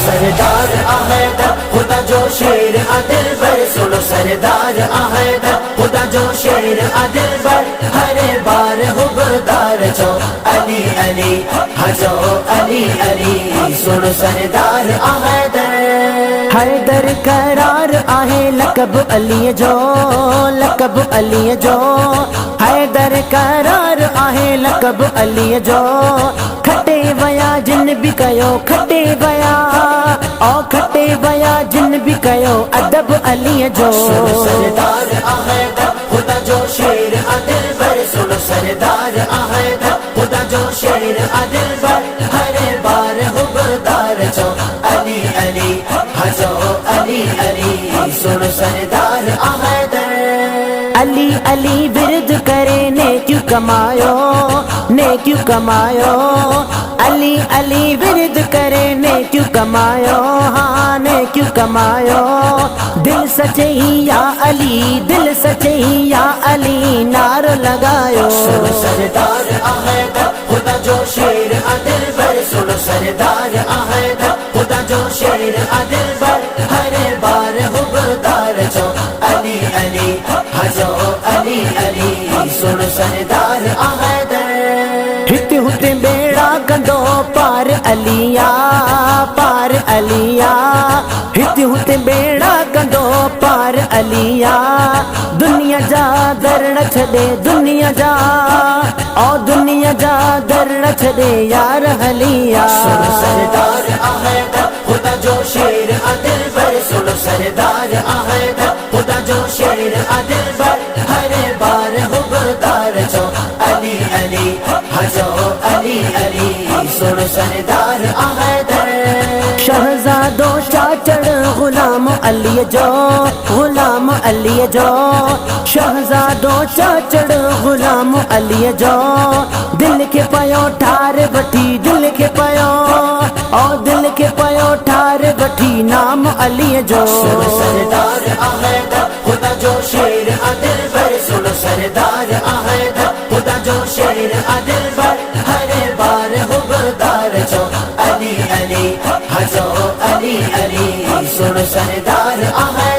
सरदार हैदर खुदा जो शेर अदिल बर, सुनो सरदार हैदर खुदा जो शेर अदिल बर, हरे बार हुबरदार जो अली अली हजो अली अली, सुनो सरदार हैदर। हैदर करार आहे लकब अली जो, लकब अली जो, हैदर करार आहे लकब अली जो, खटे वया जिन भी कयो खटे वया, ओ खटे वया जिन भी कयो अदब अली जो। सरदार हैदर खुदा जो शेर अदिल बर, सुनो सरदार हैदर खुदा जो शेर अदिल बर, हरे बार हुबरदार जो अली अली हजो अली अली, सुनो सरदार हैदर। अली अली विरद करे ने क्यों कमायो, ने क्यों कमायो, अली अली विरद करे ने क्यों कमायो, हाँ ने क्यों कमायो, दिल सचे ही या अली, दिल सचे ही या अली नारो लगायो। सुनो सरदार हैदर खुदा जो शेर अदिल बर, सुनो सरदार हैदर खुदा जो शेर अदिल बर, हरे बार हुबरदार जो अली अली हजो अली अली, सुनो सरदार हैदर। हित हुते बेड़ा कंदो पार अलिया, पार अलिया, हित हुते बेड़ा कंदो पार अलिया, दुनिया जा दर न छॾे दुनिया जा, ओ दुनिया जा दर न छॾे यार हलिया। सुनो सरदार हैदर खुदा जो शेर अदिल बर, सुनो सरदार हैदर खुदा जो शेर अदिल बर, हरे बार हुबरदार जो अली अली हजो अली अली, सुनो सरदार हैदर। शहजादो चाचड़ गुलाम अली जो, गुलाम अली जो, शहजादो चाचड़ गुलाम अली जो, दिल के पयो ठार वठी, दिल के पयो ओ दिल के पयो ठार वठी नाम अली जो। सुनो सरदार हैदर खुदा जो शेर अदिल बर, सुनो सरदार हैदर खुदा जो शेर अदिल बर, हरे बार हुबरदार जो अली अली हजो अली अली, सुनो सरदार हैदर।